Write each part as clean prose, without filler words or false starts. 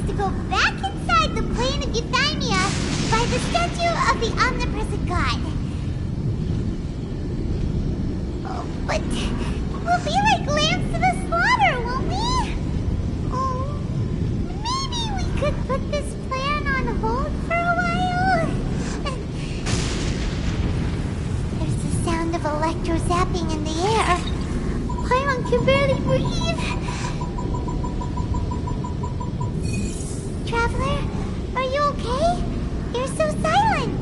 to go back inside the plane of Euthymia by the statue of the omnipresent god. Oh, but we'll be like lambs to the slaughter, won't we? Oh, maybe we could put this plan on hold for a while? There's the sound of electro-zapping in the air. Paimon can barely breathe. Traveler, are you okay? You're so silent.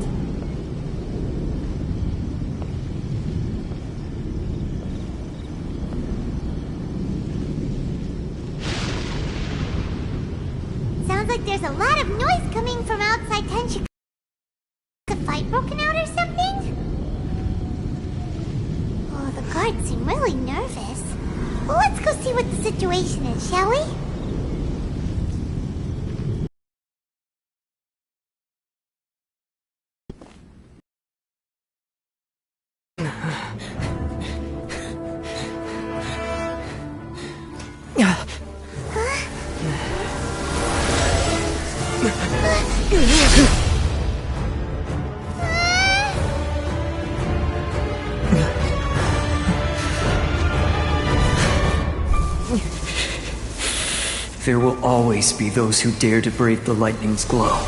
Sounds like there's a lot of noise coming from outside Tenshika. A fight broken out or something? Oh, the guards seem really nervous. Well, let's go see what the situation is, shall we? There will always be those who dare to brave the lightning's glow.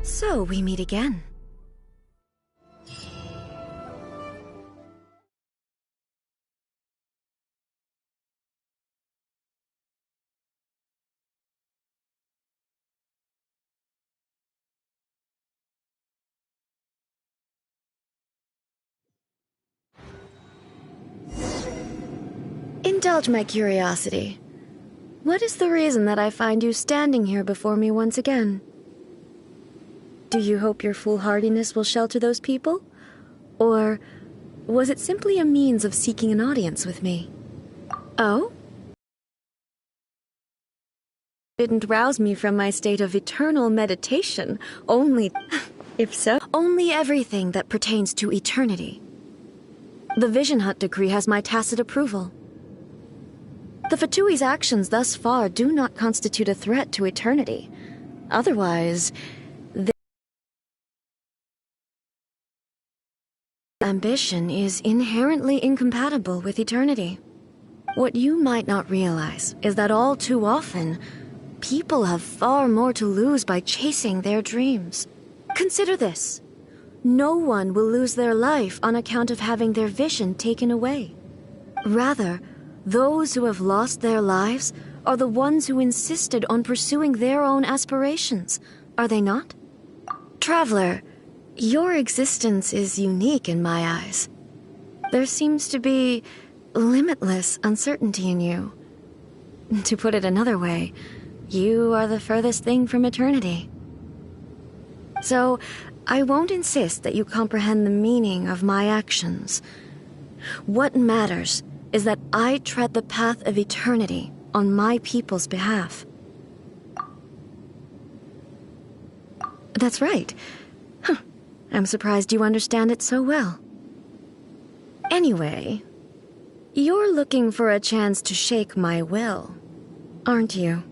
So we meet again. Indulge my curiosity. What is the reason that I find you standing here before me once again? Do you hope your foolhardiness will shelter those people? Or was it simply a means of seeking an audience with me? Oh? Didn't rouse me from my state of eternal meditation, only... if so, only everything that pertains to eternity. The Vision Hut decree has my tacit approval. The Fatui's actions thus far do not constitute a threat to eternity. Otherwise... ambition is inherently incompatible with eternity. What you might not realize is that all too often, people have far more to lose by chasing their dreams. Consider this. No one will lose their life on account of having their vision taken away. Rather, those who have lost their lives are the ones who insisted on pursuing their own aspirations, are they not? Traveler, your existence is unique in my eyes. There seems to be limitless uncertainty in you. To put it another way, you are the furthest thing from eternity. So, I won't insist that you comprehend the meaning of my actions. What matters is that I tread the path of eternity on my people's behalf. That's right. Huh. I'm surprised you understand it so well. Anyway, you're looking for a chance to shake my will, aren't you?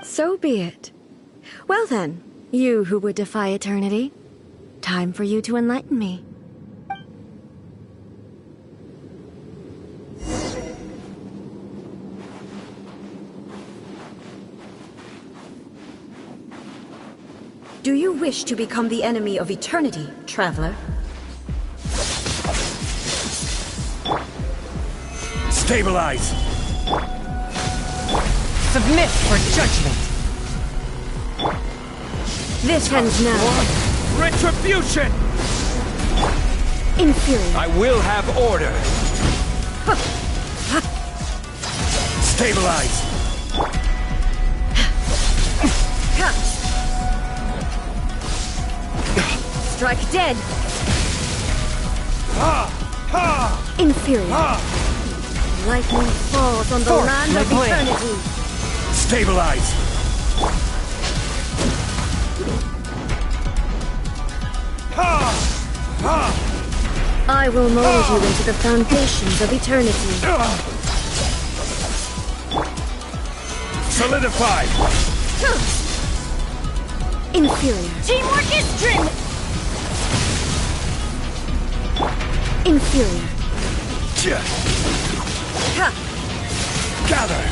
So be it. Well then, you who would defy eternity, time for you to enlighten me. Do you wish to become the enemy of eternity, traveler? Stabilize! Submit for judgment! This ends now. Retribution! Inferior. I will have order! Stabilize! Strike dead! Inferior. Lightning falls on the Force land my of blade. eternity. Stabilize! I will mold you into the foundations of eternity. Solidify! Inferior. Teamwork is dream. Inferior. Gather!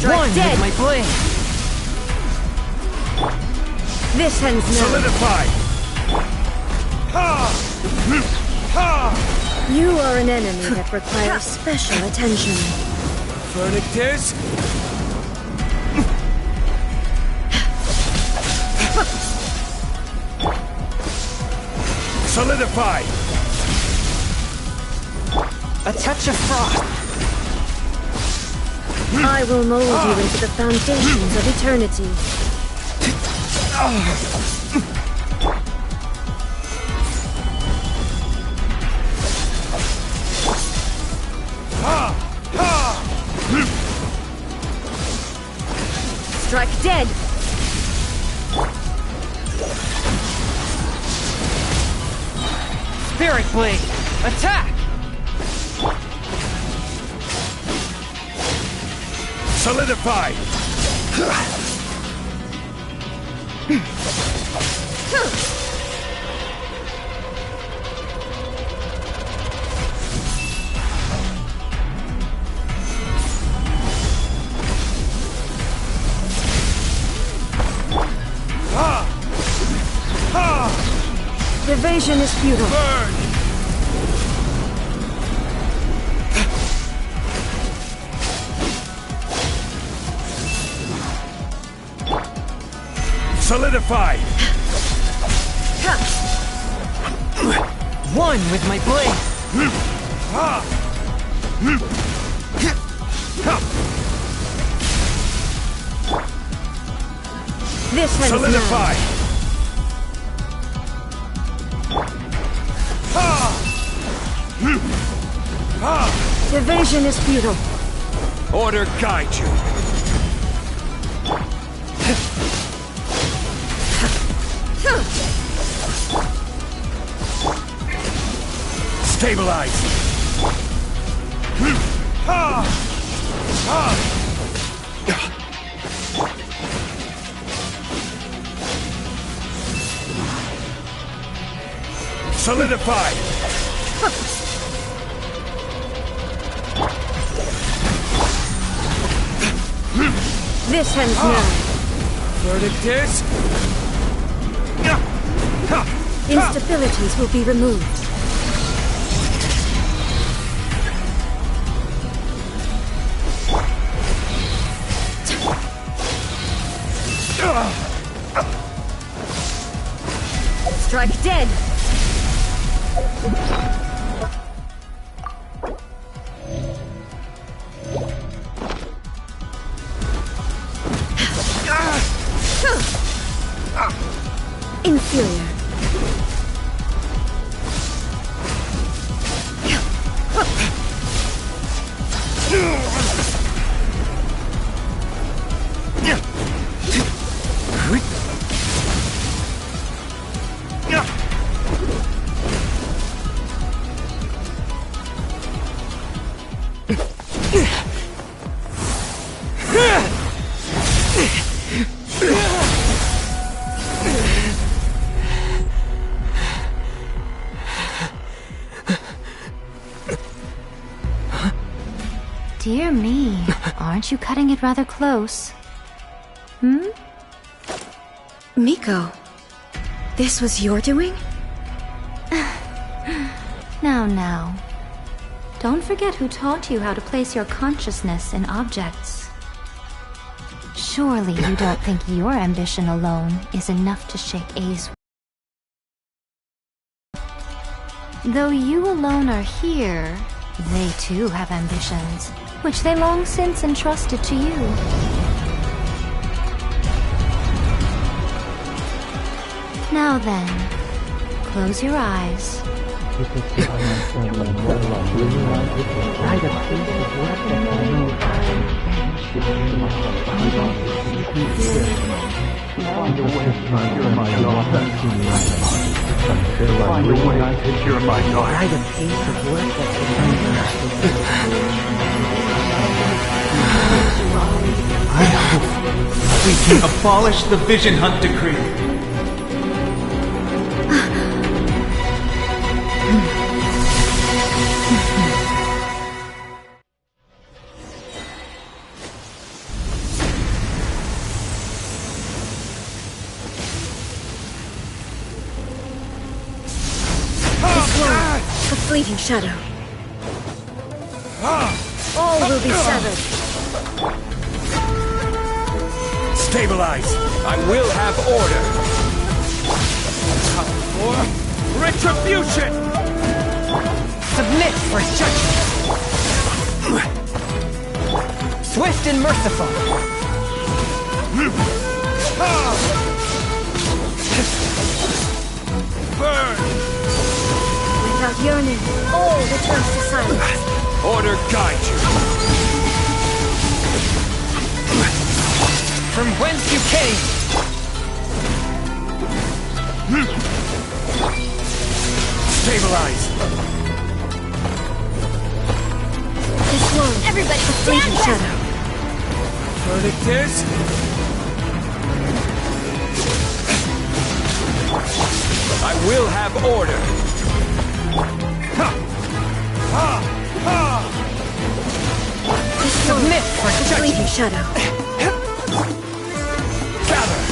One dead. with my blade! This ends now. Solidify! You are an enemy that requires special attention. Vernictus! Solidify! A touch of frost! I will mold you into the foundations of eternity. Strike dead! Spirit blade! Attack! Solidify! Evasion is futile. Burn! Solidify! One with my blade! This ends now. Solidify! Evasion is futile. Order guide you! Stabilize! Solidify! This ends now. Vernictus! Instabilities will be removed. Strike dead! Inferior. Dear me, aren't you cutting it rather close? Hmm? Miko, this was your doing? Now. Don't forget who taught you how to place your consciousness in objects. Surely you don't think your ambition alone is enough to shake A's. Though you alone are here, they too have ambitions, which they long since entrusted to you. Now then, close your eyes. I hope we can abolish the Vision Hunt Decree. A fleeting shadow. All will be severed. Stabilize! I will have order! Time for retribution! Submit for judgment! Swift and merciful! Burn! Without yearning, all returns to silence. Order guide you! From whence you came! Stabilize! This world, Everybody a fleeting shadow. Verdict is... I will have order! This world, Submit for a judgment! fleeting shadow. Gather!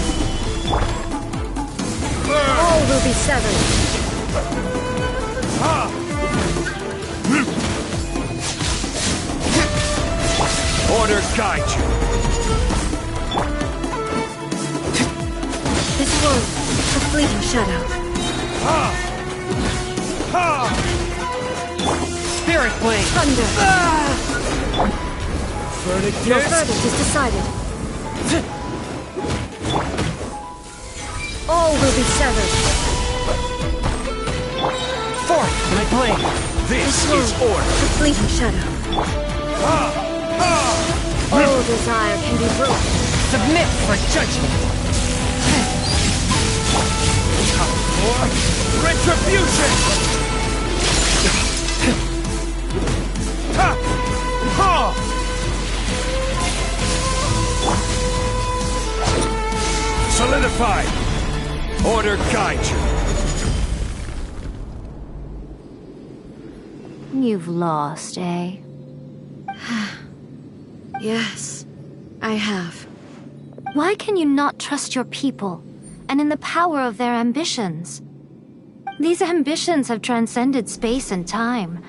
All will be severed. Order guide you! This world, a fleeting shadow. Spirit Blade! Thunder. Verdict Your is... verdict is decided. All will be severed. Forth, my blade! This This is world, order! a fleeting shadow. All desire can be broken. Submit for judgment! For retribution! Ha! Ha! Solidify! Order guide you! You've lost, eh? Yes, I have. Why can you not trust your people, and in the power of their ambitions? These ambitions have transcended space and time.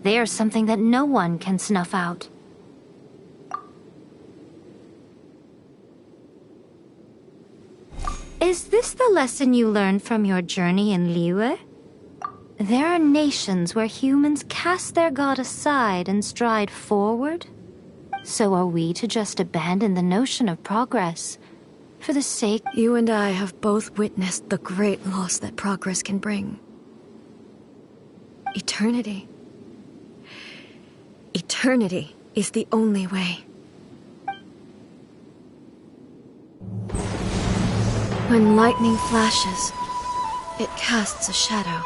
They are something that no one can snuff out. Is this the lesson you learned from your journey in Liyue? There are nations where humans cast their god aside and stride forward. So are we to just abandon the notion of progress for the sake... You and I have both witnessed the great loss that progress can bring. Eternity. Eternity is the only way. When lightning flashes, it casts a shadow.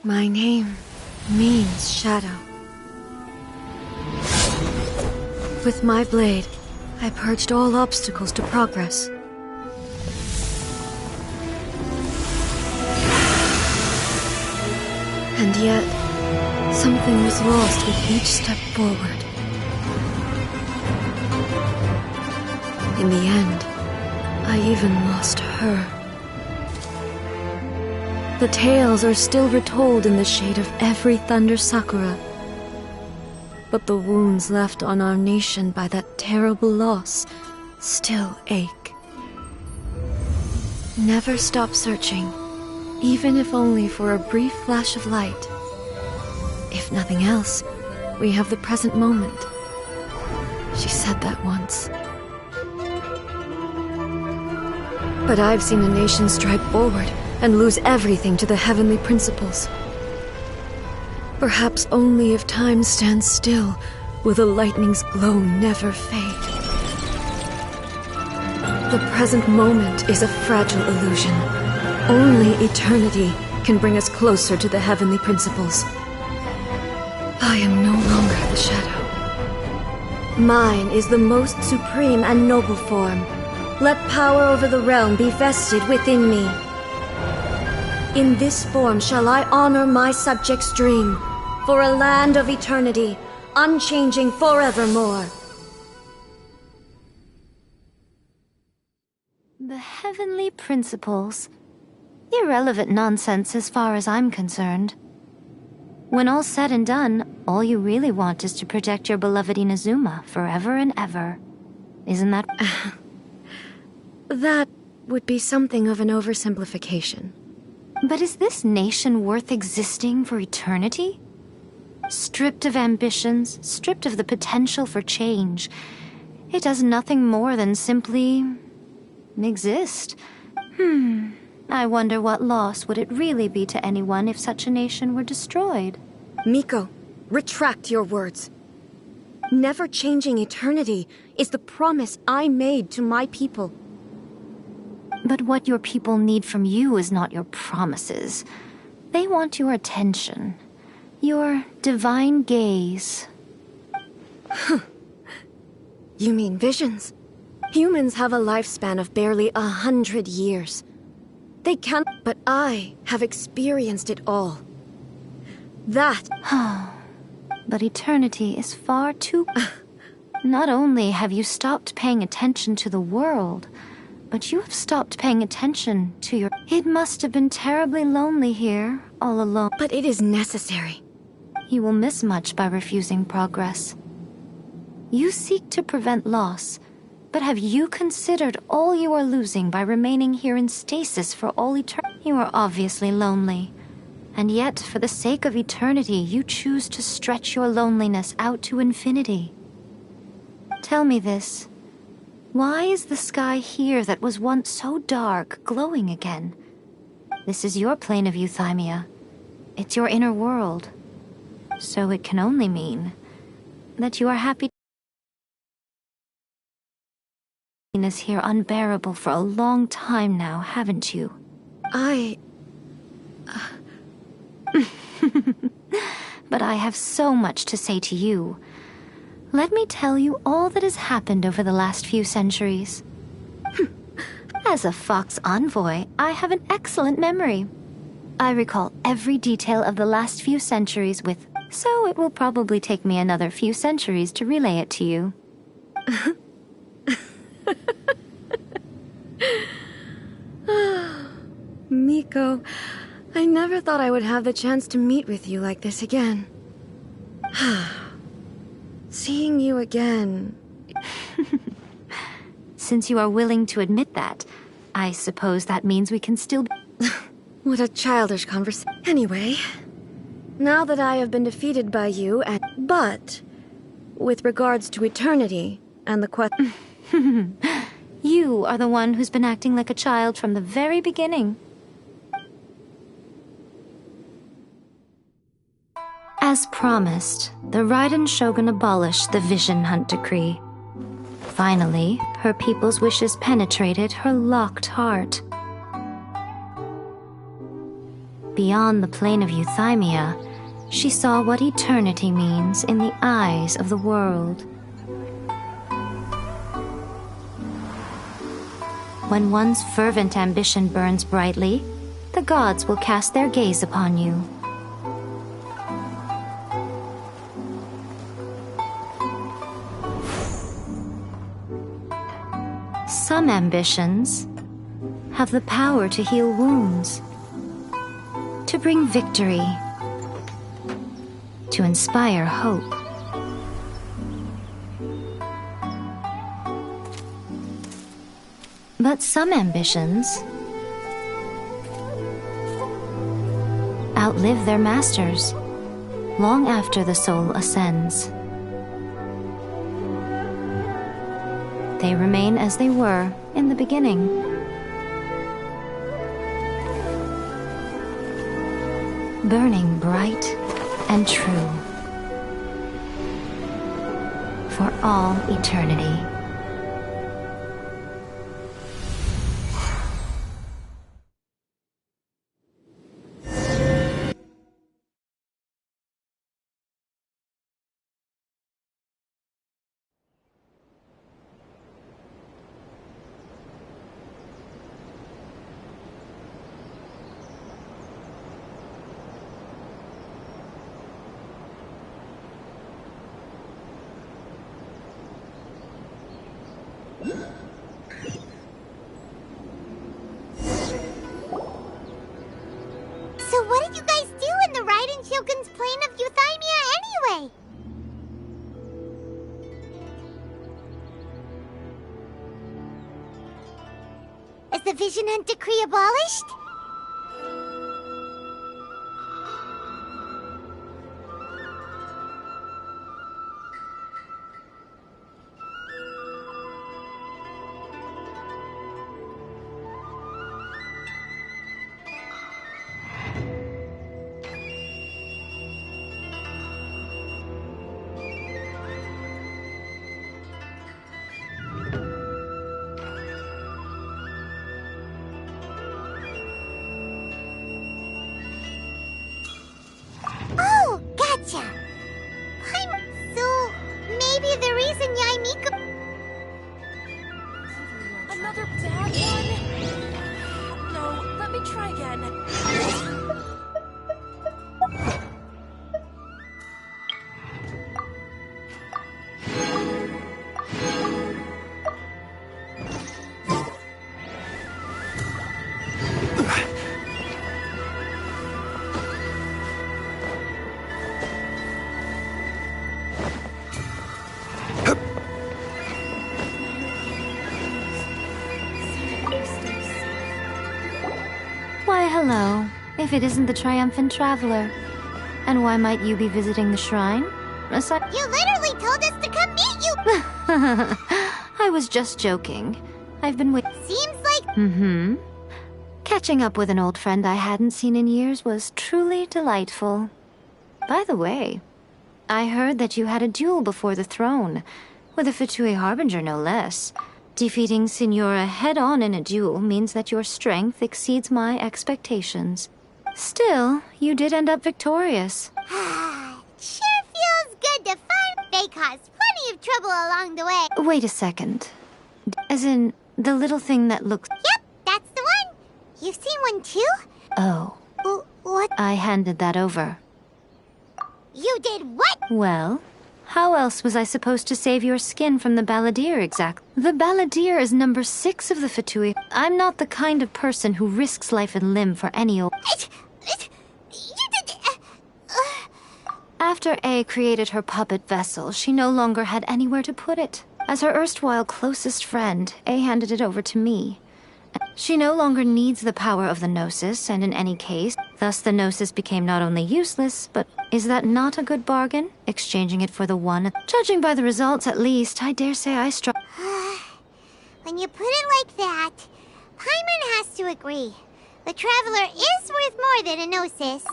My name means shadow. With my blade, I purged all obstacles to progress. And yet, Something was lost with each step forward. In the end, I even lost her. The tales are still retold in the shade of every thunder sakura. But the wounds left on our nation by that terrible loss still ache. Never stop searching, even if only for a brief flash of light. If nothing else, we have the present moment. She said that once. But I've seen a nation stride forward and lose everything to the heavenly principles. Perhaps only if time stands still will the lightning's glow never fade. The present moment is a fragile illusion. Only eternity can bring us closer to the heavenly principles. I am no longer the shadow. Mine is the most supreme and noble form. Let power over the realm be vested within me. In this form shall I honor my subjects' dream, for a land of eternity, unchanging forevermore. The heavenly principles. Irrelevant nonsense as far as I'm concerned. When all's said and done, all you really want is to protect your beloved Inazuma forever and ever. Isn't that... That would be something of an oversimplification. But is this nation worth existing for eternity? Stripped of ambitions, stripped of the potential for change, it does nothing more than simply... exist. I wonder what loss would it really be to anyone if such a nation were destroyed. Miko, retract your words. Never changing eternity is the promise I made to my people. But what your people need from you is not your promises. They want your attention. Your divine gaze. You mean visions? Humans have a lifespan of barely 100 years. They can't, but I have experienced it all. That... But eternity is far too... Not only have you stopped paying attention to the world, but you have stopped paying attention to your... It must have been terribly lonely here, all alone. But it is necessary. You will miss much by refusing progress. You seek to prevent loss, but have you considered all you are losing by remaining here in stasis for all eternity? You are obviously lonely, and yet for the sake of eternity you choose to stretch your loneliness out to infinity. Tell me this. Why is the sky here that was once so dark glowing again? This is your plane of euthymia. It's your inner world. So it can only mean that you are happy. Is here unbearable for a long time now, haven't you? But I have so much to say to you. Let me tell you all that has happened over the last few centuries. As a Fox envoy, I have an excellent memory. I recall every detail of the last few centuries so it will probably take me another few centuries to relay it to you. Miko, I never thought I would have the chance to meet with you like this again. Seeing you again... Since you are willing to admit that, I suppose that means we can still... What a childish conversation. Anyway, now that I have been defeated by you But, with regards to eternity and the question... You are the one who's been acting like a child from the very beginning. As promised, the Raiden Shogun abolished the Vision Hunt Decree. Finally, her people's wishes penetrated her locked heart. Beyond the plane of euthymia, she saw what eternity means in the eyes of the world. When one's fervent ambition burns brightly, the gods will cast their gaze upon you. Some ambitions have the power to heal wounds, to bring victory, to inspire hope. But some ambitions outlive their masters long after the soul ascends. They remain as they were in the beginning. Burning bright and true for all eternity. So what did you guys do in the Raiden Shogun's plane of Euthymia anyway? Is the Vision Hunt decree abolished? Oh, gotcha. So, maybe the reason Yaimika... Another bad one? No, let me try again. Why, hello, if it isn't the triumphant traveler. And why might you be visiting the shrine? Aside— You literally told us to come meet you! I was just joking. I've been waiting. Seems like... Mm-hmm. Catching up with an old friend I hadn't seen in years was truly delightful. By the way, I heard that you had a duel before the throne, with a Fatui Harbinger no less. Defeating Signora head-on in a duel means that your strength exceeds my expectations. Still, you did end up victorious. Sure feels good to find they caused plenty of trouble along the way. Wait a second. As in, the little thing that looks— Yep, that's the one. You've seen one too? Oh, What? I handed that over. You did what? Well, how else was I supposed to save your skin from the balladeer exactly? The balladeer is number 6 of the Fatui. I'm not the kind of person who risks life and limb for any old— You did... After A created her puppet vessel, she no longer had anywhere to put it. As her erstwhile closest friend, A handed it over to me. She no longer needs the power of the Gnosis, and in any case, thus the Gnosis became not only useless, but is that not a good bargain? Exchanging it for the one? Judging by the results, at least, I dare say I struck— When you put it like that, Paimon has to agree. The Traveler is worth more than a Gnosis.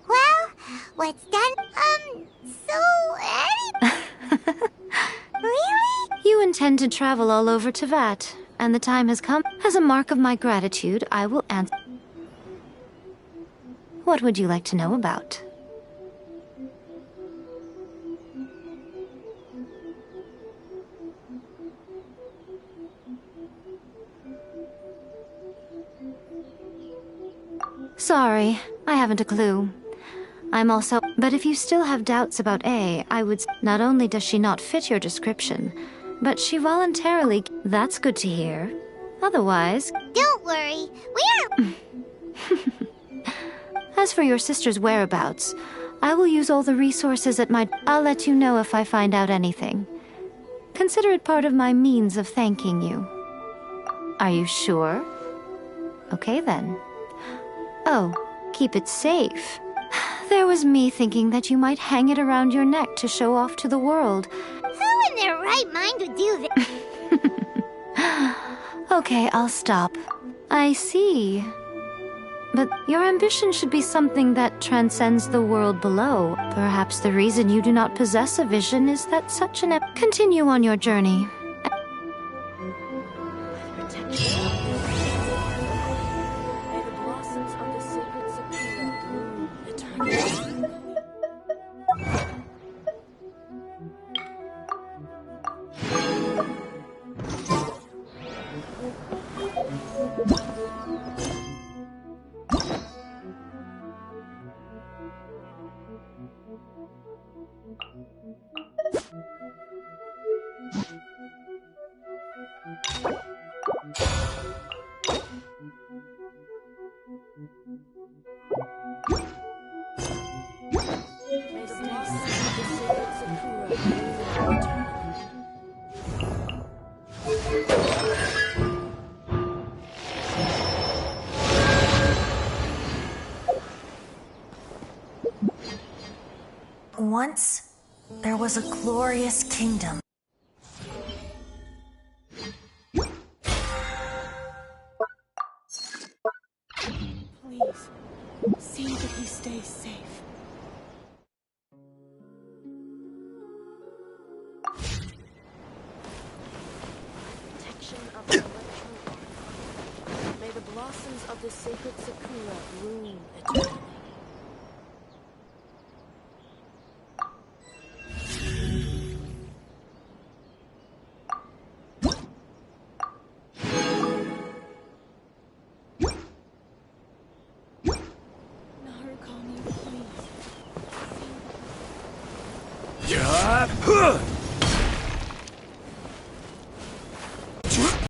Well, what's done? Really? You intend to travel all over Tevat, and the time has come. As a mark of my gratitude, I will answer. What would you like to know about? Sorry, I haven't a clue. I'm also— But if you still have doubts about A, I would— Not only does she not fit your description, but she voluntarily... That's good to hear. Otherwise... Don't worry, we are... As for your sister's whereabouts, I will use all the resources at my... I'll let you know if I find out anything. Consider it part of my means of thanking you. Are you sure? Okay then. Oh, keep it safe. There was me thinking that you might hang it around your neck to show off to the world. Who in their right mind would do that? Okay, I'll stop. I see. But your ambition should be something that transcends the world below. Perhaps the reason you do not possess a vision is that such an... Continue on your journey. May the blossoms of the sacred sakura bloom eternally. May the blossoms of the sacred sakura bloom eternally. Once, there was a glorious kingdom. Please, see that he stays safe. Protection of the electro. May the blossoms of the sacred sakura bloom eternally. Yeah.